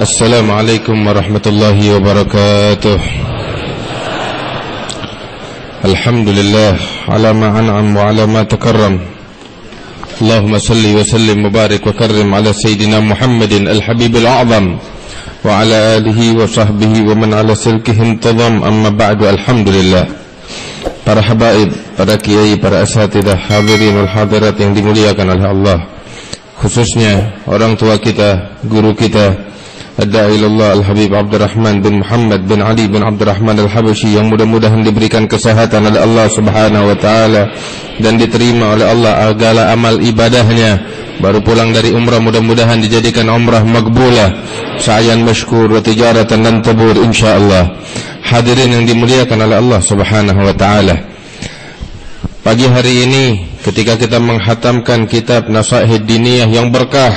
Assalamualaikum warahmatullahi wabarakatuh. Alhamdulillah ala ma an'am wa ala ma takarram. Allahumma salli wa sallim mubarak wa karrim ala sayyidina Muhammadin al-habib al-a'zam wa ala alihi wa sahbihi wa man ala silkihim tadam. Amma ba'du. Alhamdulillah. Para habaib, para kiai, para asatidah, hadirin wal hadirat yang dimuliakan oleh Allah, khususnya orang tua kita, guru kita Ad-Da'i ilallah Al-Habib Abdurrahman bin Muhammad bin Ali bin Abdurrahman Al-Habashi, yang mudah-mudahan diberikan kesehatan oleh Allah subhanahu wa ta'ala dan diterima oleh Allah segala amal ibadahnya. Baru pulang dari umrah, mudah-mudahan dijadikan umrah makbulah, sa'yan mashkur wa tijaratan lan tabur insyaallah. Hadirin yang dimuliakan oleh Allah subhanahu wa ta'ala, pagi hari ini ketika kita menghatamkan kitab Nasaih Diniyah yang berkah,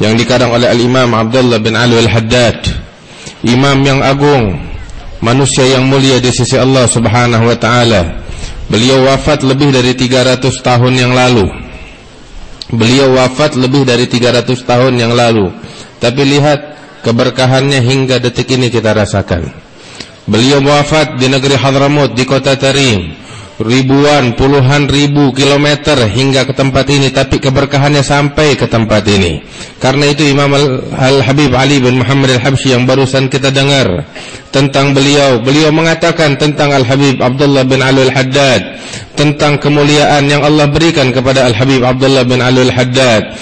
yang dikarang oleh Al-Imam Abdullah bin Ali Al-Haddad, imam yang agung, manusia yang mulia di sisi Allah subhanahu wa ta'ala. Beliau wafat lebih dari 300 tahun yang lalu. Tapi lihat keberkahannya hingga detik ini kita rasakan. Beliau wafat di negeri Hadramut, di kota Tarim, ribuan, puluhan ribu kilometer hingga ke tempat ini, tapi keberkahannya sampai ke tempat ini. Karena itu Imam Al-Habib Ali bin Muhammad Al-Habsyi yang barusan kita dengar tentang beliau mengatakan tentang Al-Habib Abdullah bin Ali Al-Haddad, tentang kemuliaan yang Allah berikan kepada Al-Habib Abdullah bin Ali Al-Haddad.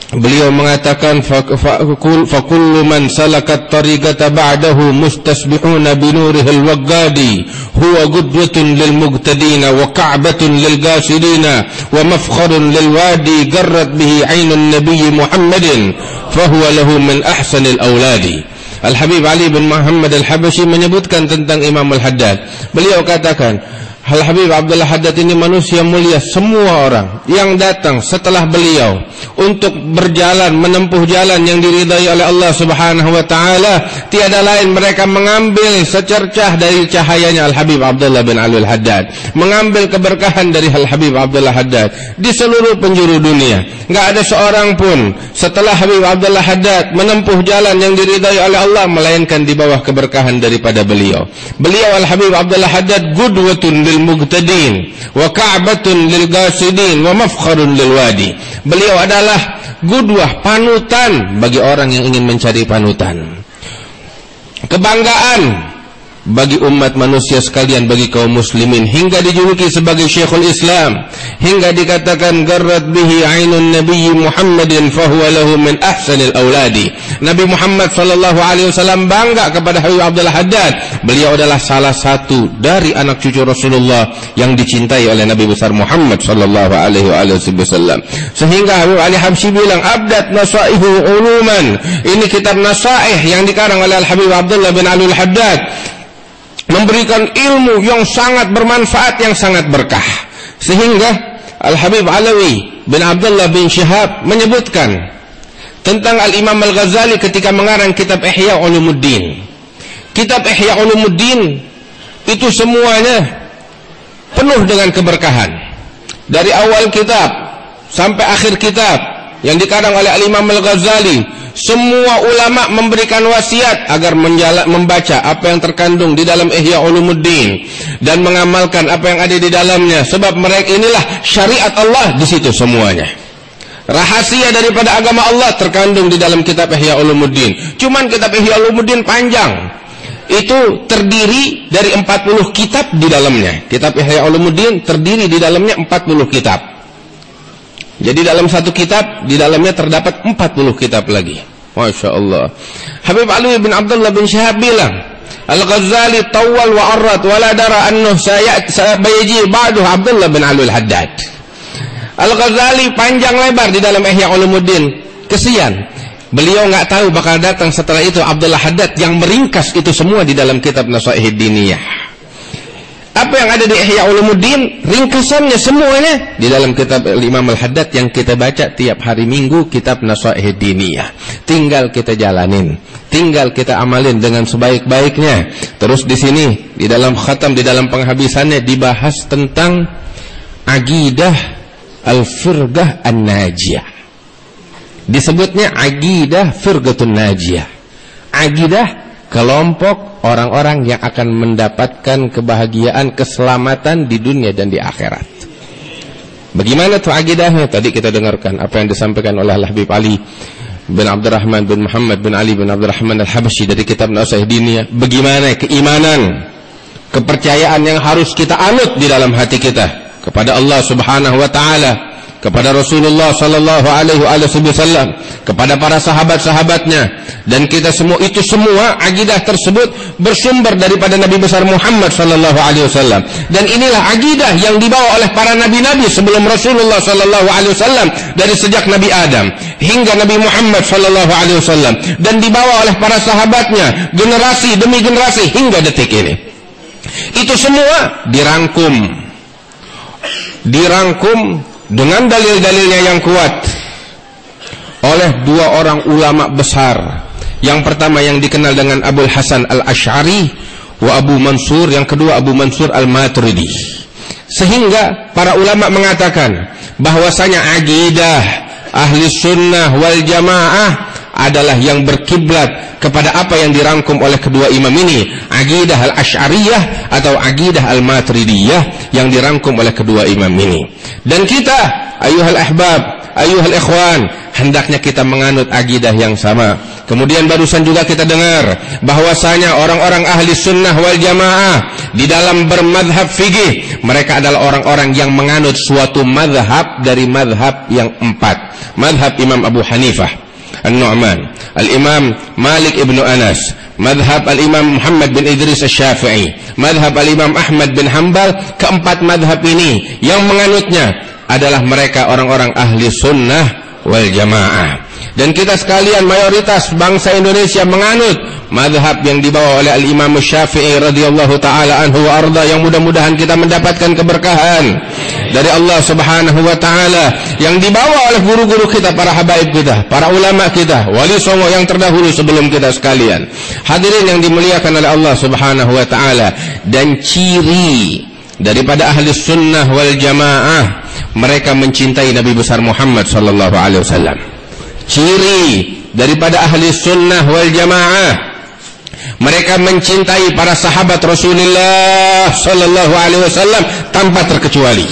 Beliau mengatakan fakullu man salakat tariqata ba'dahu mustasbihuna binurihil waggadi huwa gudwatun lil mugtadina wa ka'batun lil gasidina wa mafkharun lil wadi garrat bihi aynun nabiy Muhammadin fahuwa lahu min ahsanil awladi. Al-Habib Ali bin Muhammad Al-Habashi menyebutkan tentang Imam Al-Haddad. Beliau katakan, Al-Habib Abdullah Haddad ini manusia mulia. Semua orang yang datang setelah beliau untuk berjalan, menempuh jalan yang diridai oleh Allah subhanahu wa ta'ala, tiada lain mereka mengambil secercah dari cahayanya Al-Habib Abdullah bin Ali Al-Haddad, mengambil keberkahan dari Al-Habib Abdullah Haddad di seluruh penjuru dunia. Enggak ada seorang pun setelah Habib Abdullah Haddad menempuh jalan yang diridai oleh Allah melainkan di bawah keberkahan daripada beliau. Beliau Al-Habib Abdullah Haddad gudwatun lil mugtadin wa ka'batun lil gasidin wa mafkharun lil wadi. Beliau adalah gudwah, panutan bagi orang yang ingin mencari panutan, kebanggaan bagi umat manusia sekalian, bagi kaum muslimin, hingga dijuluki sebagai Syekhul Islam, hingga dikatakan garrat bihi ainun nabiy Muhammadin fahuwa lahu min ahsanil auladi. Nabi Muhammad sallallahu alaihi wasallam bangga kepada Habib Abdullah Haddad. Beliau adalah salah satu dari anak cucu Rasulullah yang dicintai oleh Nabi besar Muhammad sallallahu alaihi wasallam. Sehingga Habib Ali Habsyi bilang, abdat nasaihu uluman. Ini kitab nasaih yang dikarang oleh Al-Habib Abdullah bin Ali Al-Haddad, memberikan ilmu yang sangat bermanfaat, yang sangat berkah. Sehingga Al-Habib Alawi bin Abdullah bin Syihab menyebutkan tentang Al-Imam Al-Ghazali ketika mengarang kitab Ihya Ulumuddin. Kitab Ihya Ulumuddin itu semuanya penuh dengan keberkahan. Dari awal kitab sampai akhir kitab yang dikarang oleh Al-Imam Al-Ghazali, semua ulama memberikan wasiat agar membaca apa yang terkandung di dalam Ihya Ulumuddin dan mengamalkan apa yang ada di dalamnya, sebab mereka inilah syariat Allah di situ semuanya. Rahasia daripada agama Allah terkandung di dalam kitab Ihya Ulumuddin. Cuman kitab Ihya Ulumuddin panjang. Itu terdiri dari 40 kitab di dalamnya. Kitab Ihya Ulumuddin terdiri di dalamnya 40 kitab. Jadi dalam satu kitab di dalamnya terdapat 40 kitab lagi. Masya Allah. Habib Ali bin Abdullah bin Syihab bilang, Al-Ghazali tawal wa arrat wa la dara annuh sayaji ba'du Abdullah bin Ali Al-Haddad. Al-Ghazali panjang lebar di dalam Ihya Ulumuddin. Kesian, beliau nggak tahu bakal datang setelah itu Abdullah Haddad yang meringkas itu semua di dalam kitab Nasaih Diniyah. Apa yang ada di Ihya Ulumuddin, ringkasannya semuanya di dalam kitab Imam Al-Haddad yang kita baca tiap hari Minggu, kitab Nasaih Diniyah. Tinggal kita jalanin, tinggal kita amalin dengan sebaik-baiknya. Terus di sini di dalam khatam, di dalam penghabisannya dibahas tentang aqidah Al-Firqah An-Najiyah. Disebutnya aqidah firqatun najiyah. Aqidah kelompok orang-orang yang akan mendapatkan kebahagiaan, keselamatan di dunia dan di akhirat. Bagaimana tuh aqidahnya? Tadi kita dengarkan apa yang disampaikan oleh Habib Ali bin Abdurrahman bin Muhammad bin Ali bin Abdurrahman Al-Habsyi dari kitab Nasihat Diniyah. Bagaimana keimanan, kepercayaan yang harus kita anut di dalam hati kita kepada Allah Subhanahu wa taala, kepada Rasulullah sallallahu alaihi wasallam, kepada para sahabat-sahabatnya, dan kita semua. Itu semua akidah tersebut bersumber daripada Nabi besar Muhammad sallallahu alaihi wasallam, dan inilah akidah yang dibawa oleh para nabi-nabi sebelum Rasulullah sallallahu alaihi wasallam, dari sejak Nabi Adam hingga Nabi Muhammad sallallahu alaihi wasallam, dan dibawa oleh para sahabatnya generasi demi generasi hingga detik ini. Itu semua dirangkum dengan dalil-dalilnya yang kuat oleh dua orang ulama besar. Yang pertama yang dikenal dengan Abul Hasan Al-Asy'ari wa Abu Mansur, yang kedua Abu Mansur Al-Maturidi. Sehingga para ulama mengatakan bahwasanya aqidah ahli sunnah wal jamaah adalah yang berkiblat kepada apa yang dirangkum oleh kedua imam ini, aqidah al-Asy'ariyah atau aqidah al-Maturidiyah yang dirangkum oleh kedua imam ini. Dan kita, ayyuhal ahbab, ayyuhal ikhwan, hendaknya kita menganut aqidah yang sama. Kemudian barusan juga kita dengar bahwasanya orang-orang ahli sunnah wal jamaah di dalam bermadhab fikih, mereka adalah orang-orang yang menganut suatu madhab dari madhab yang empat. Madhab Imam Abu Hanifah An-Nu'man, Al-Imam Malik ibn Anas, madhab Al-Imam Muhammad bin Idris Asy-Syafi'i, madhab Al-Imam Ahmad bin Hanbal. Keempat madhab ini yang menganutnya adalah mereka orang-orang ahli sunnah wal jamaah. Dan kita sekalian, mayoritas bangsa Indonesia menganut madhab yang dibawa oleh Al-Imam Syafi'i radhiyallahu ta'ala anhu wa arda, yang mudah-mudahan kita mendapatkan keberkahan dari Allah Subhanahu wa ta'ala, yang dibawa oleh guru-guru kita, para habaib kita, para ulama kita, wali songo yang terdahulu sebelum kita sekalian. Hadirin yang dimuliakan oleh Allah Subhanahu wa ta'ala. Dan ciri daripada ahli sunnah wal jamaah, mereka mencintai Nabi besar Muhammad sallallahu alaihi wasallam. Ciri daripada ahli sunnah wal jamaah, mereka mencintai para sahabat Rasulullah sallallahu alaihi wasallam tanpa terkecuali.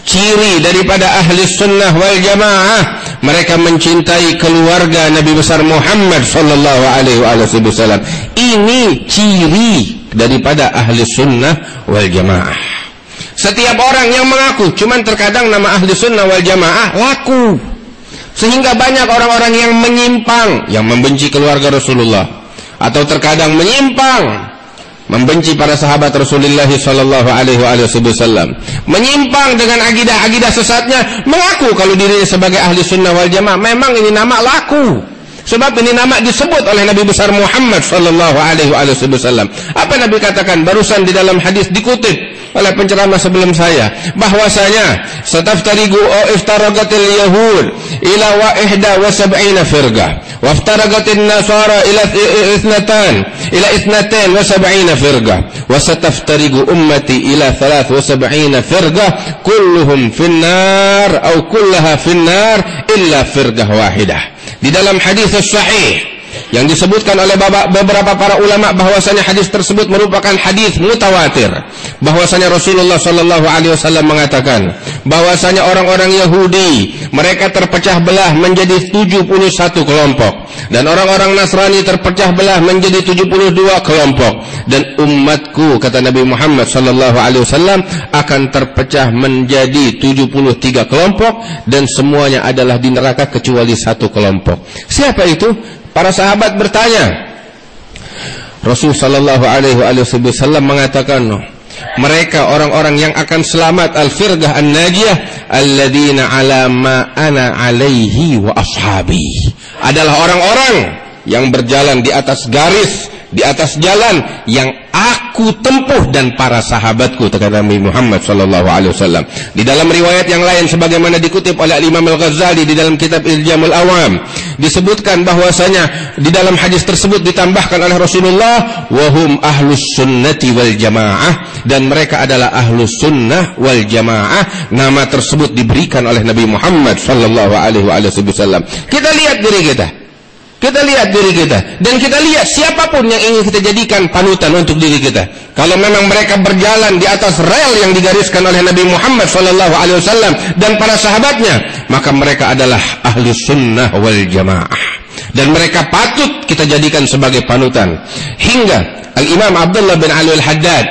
Ciri daripada ahli sunnah wal jamaah, mereka mencintai keluarga Nabi besar Muhammad sallallahu alaihi wasallam. Ini ciri daripada ahli sunnah wal jamaah. Setiap orang yang mengaku, cuman terkadang nama ahli sunnah wal jamaah laku, sehingga banyak orang-orang yang menyimpang, yang membenci keluarga Rasulullah, atau terkadang menyimpang, membenci para sahabat Rasulullah sallallahu alaihi wasallam, menyimpang dengan akidah sesatnya, mengaku kalau dirinya sebagai ahli sunnah wal jamaah. Memang ini nama laku, sebab ini nama disebut oleh Nabi besar Muhammad sallallahu alaihi wasallam. Apa Nabi katakan barusan di dalam hadis dikutip oleh penceramah sebelum saya, bahwasanya sataftarigu iftaraqatil yahud ila wa ihda wa sab'ina firqah wa iftaraqatin nasara ila ithnatan wa sab'ina firqah wa sataftarigu ummati ila 73 firqah kulluhum finnar aw kullaha finnar illa firqah wahidah. Di dalam hadis sahih yang disebutkan oleh beberapa para ulama, bahwasanya hadis tersebut merupakan hadis mutawatir, bahwasanya Rasulullah sallallahu alaihi wasallam mengatakan bahwasanya orang-orang Yahudi mereka terpecah belah menjadi 71 kelompok, dan orang-orang Nasrani terpecah belah menjadi 72 kelompok, dan umatku, kata Nabi Muhammad sallallahu alaihi wasallam, akan terpecah menjadi 73 kelompok, dan semuanya adalah di neraka kecuali satu kelompok. Siapa itu? Para sahabat bertanya. Rasul sallallahu alaihi wasallam mengatakan, mereka orang-orang yang akan selamat, al-firqah an-najiyah alladzina ala ma ana alaihi wa ashabi, adalah orang-orang yang berjalan di atas garis di atas jalan yang aku tempuh dan para sahabatku, kata Nabi Muhammad sallallahu alaihi wasallam. Di dalam riwayat yang lain sebagaimana dikutip oleh Imam Al-Ghazali di dalam kitab Iljamul Awam, disebutkan bahwasanya di dalam hadis tersebut ditambahkan oleh Rasulullah, wahum ahlus sunnati wal jamaah, dan mereka adalah ahlus sunnah wal jamaah. Nama tersebut diberikan oleh Nabi Muhammad sallallahu alaihi wasallam. Kita lihat diri kita. Kita lihat diri kita, dan kita lihat siapapun yang ingin kita jadikan panutan untuk diri kita. Kalau memang mereka berjalan di atas rel yang digariskan oleh Nabi Muhammad SAW dan para sahabatnya, maka mereka adalah ahli sunnah wal jamaah, dan mereka patut kita jadikan sebagai panutan. Hingga Al-Imam Abdullah bin Ali Al-Haddad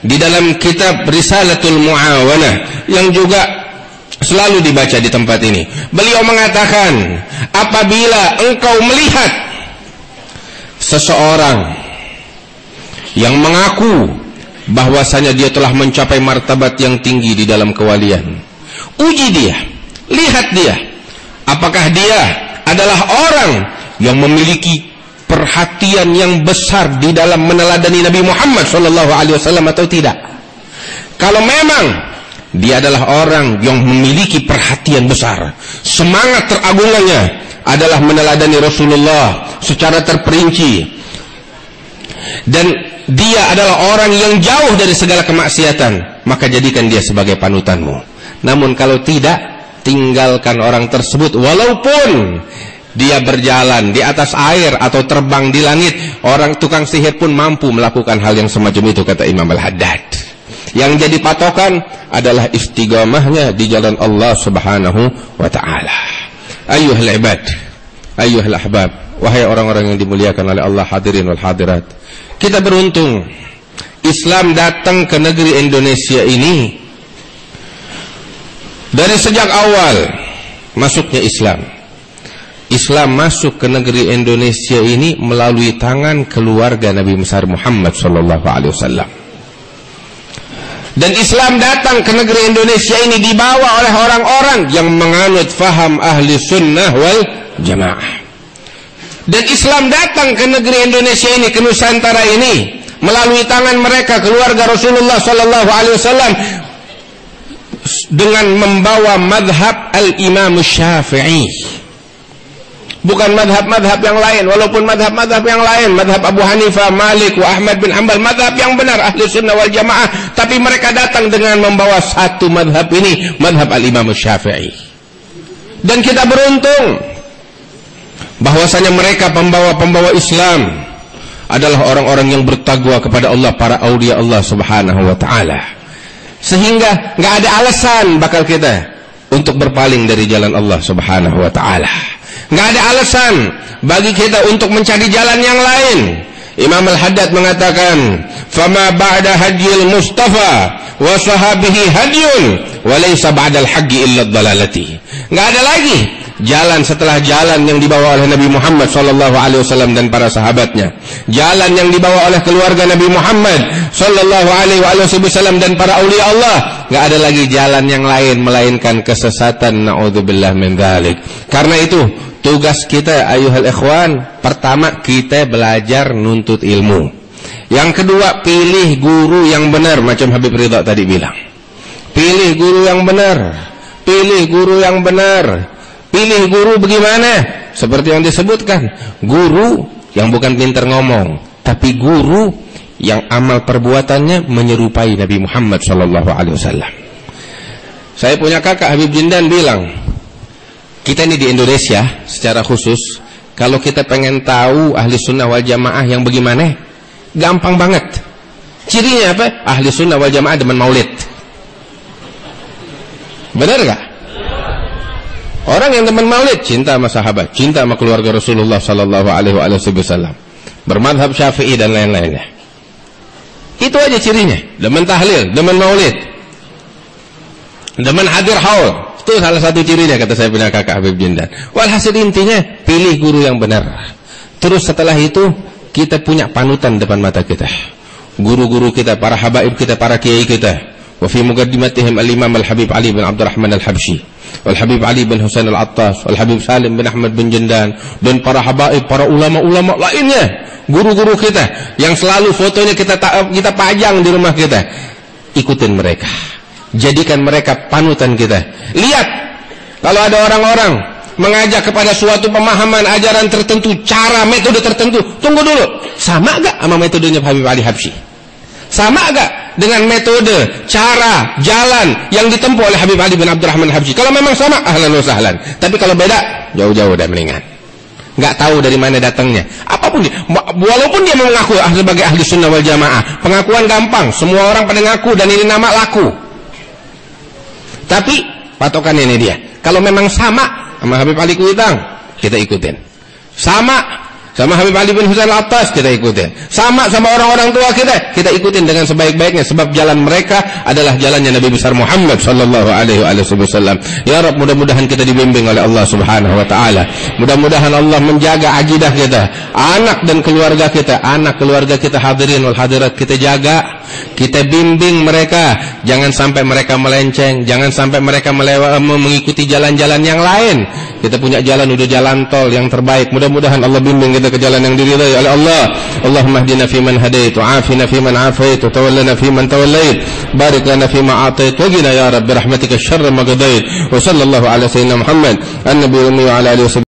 di dalam kitab Risalatul Mu'awanah yang juga selalu dibaca di tempat ini, beliau mengatakan, apabila engkau melihat seseorang yang mengaku bahwasanya dia telah mencapai martabat yang tinggi di dalam kewalian, uji dia, lihat dia, apakah dia adalah orang yang memiliki perhatian yang besar di dalam meneladani Nabi Muhammad SAW atau tidak. Kalau memang dia adalah orang yang memiliki perhatian besar, semangat teragungannya adalah meneladani Rasulullah secara terperinci, dan dia adalah orang yang jauh dari segala kemaksiatan, maka jadikan dia sebagai panutanmu. Namun kalau tidak, tinggalkan orang tersebut walaupun dia berjalan di atas air atau terbang di langit. Orang tukang sihir pun mampu melakukan hal yang semacam itu, kata Imam Al-Haddad. Yang jadi patokan adalah istiqamahnya di jalan Allah Subhanahu wa ta'ala. Ayyuhal ibad, ayyuhal ahbab, wahai orang-orang yang dimuliakan oleh Allah, hadirin wal hadirat. Kita beruntung Islam datang ke negeri Indonesia ini dari sejak awal masuknya Islam. Islam masuk ke negeri Indonesia ini melalui tangan keluarga Nabi besar Muhammad sallallahu alaihi wasallam. Dan Islam datang ke negeri Indonesia ini dibawa oleh orang-orang yang menganut faham ahli sunnah wal jamaah. Dan Islam datang ke negeri Indonesia ini, ke Nusantara ini, melalui tangan mereka, keluarga Rasulullah sallallahu alaihi wasallam, dengan membawa madhab al-Imam Syafi'i. Bukan madhab-madhab yang lain, walaupun madhab-madhab yang lain, madhab Abu Hanifah, Malik, wa Ahmad bin Hanbal, madhab yang benar ahli sunnah wal jamaah, tapi mereka datang dengan membawa satu madhab ini, madhab al-Imam Syafi'i. Dan kita beruntung bahwasanya mereka pembawa-pembawa Islam adalah orang-orang yang bertakwa kepada Allah, para aulia Allah Subhanahu wa ta'ala, sehingga nggak ada alasan bakal kita untuk berpaling dari jalan Allah Subhanahu wa ta'ala. Nggak ada alasan bagi kita untuk mencari jalan yang lain. Imam Al-Haddad mengatakan, "Fama ba'da hadil Mustafa wa sahabihi hadyun wa laysa ba'dal haqqi illa dhalalati." Nggak ada lagi jalan setelah jalan yang dibawa oleh Nabi Muhammad sallallahu alaihi wasallam dan para sahabatnya. Jalan yang dibawa oleh keluarga Nabi Muhammad sallallahu alaihi wasallam dan para aulia Allah. Nggak ada lagi jalan yang lain melainkan kesesatan. Na'udzubillah min dzalik. Karena itu tugas kita ayuhal ikhwan, pertama kita belajar nuntut ilmu. Yang kedua, pilih guru yang benar, macam Habib Ridha tadi bilang. Pilih guru yang benar. Pilih guru yang benar. Pilih guru bagaimana? Seperti yang disebutkan, guru yang bukan pintar ngomong, tapi guru yang amal perbuatannya menyerupai Nabi Muhammad SAW. Saya punya kakak Habib Jindan bilang, kita ini di Indonesia secara khusus, kalau kita pengen tahu ahli sunnah wal jamaah yang bagaimana, gampang banget. Cirinya apa? Ahli sunnah wal jamaah demen maulid. Benar gak? Orang yang demen maulid cinta sama sahabat, cinta sama keluarga Rasulullah sallallahu alaihi wasallam, bermadhab Syafi'i dan lain-lainnya. Itu aja cirinya. Demen tahlil, demen maulid, demen hadir haul. Itu salah satu cirinya, kata saya punya kakak Habib Jindan. Walhasil intinya, pilih guru yang benar. Terus setelah itu kita punya panutan depan mata kita. Guru-guru kita, para habaib kita, para kiai kita. wa fi muqaddimatihim al-Imam Al-Habib Ali bin Abdurrahman Al-Habsyi, wal Habib Ali bin Husain Al-Attas, wal Habib Salim bin Ahmad bin Jendan, dan para habaib, para ulama-ulama lainnya, guru-guru kita yang selalu fotonya kita pajang di rumah kita. Ikutin mereka, jadikan mereka panutan kita. Lihat, kalau ada orang-orang mengajak kepada suatu pemahaman ajaran tertentu, cara, metode tertentu, tunggu dulu, sama gak sama metodenya Habib Ali Habsyi? Sama gak dengan metode, cara, jalan yang ditempuh oleh Habib Ali bin Abdurrahman Habsyi? Kalau memang sama, ahlan wa sahlan. Tapi kalau beda, jauh-jauh dan mendingan. Nggak tahu dari mana datangnya. Apapun dia, walaupun dia mengaku sebagai ahli sunnah wal jamaah, pengakuan gampang, semua orang pada ngaku dan ini nama laku. Tapi patokan ini dia. Kalau memang sama Habib Ali Kuitang, kita ikutin. Sama Habib Ali bin Husain Al-Attas, kita ikutin. Sama orang-orang tua kita ikutin dengan sebaik-baiknya, sebab jalan mereka adalah jalannya Nabi besar Muhammad sallallahu alaihi wasallam. Ya Rabb, mudah-mudahan kita dibimbing oleh Allah Subhanahu wa taala. Mudah-mudahan Allah menjaga akidah kita, anak dan keluarga kita, hadirin wal hadirat kita jaga, kita bimbing mereka, jangan sampai mereka melenceng, jangan sampai mereka mengikuti jalan-jalan yang lain. Kita punya jalan, udah jalan tol yang terbaik. Mudah-mudahan Allah bimbing kita ke jalan yang diridhai oleh Allah. Allahumma hdina fi man hadait, wa afina fi man afait, wa tawallana fi man tawallait, barik lana fi ma atait, wa qina ya rabbi rahmatika syarra ma qadait. Wa sallallahu ala sayyidina Muhammad an-nabiyyi wa ala alihi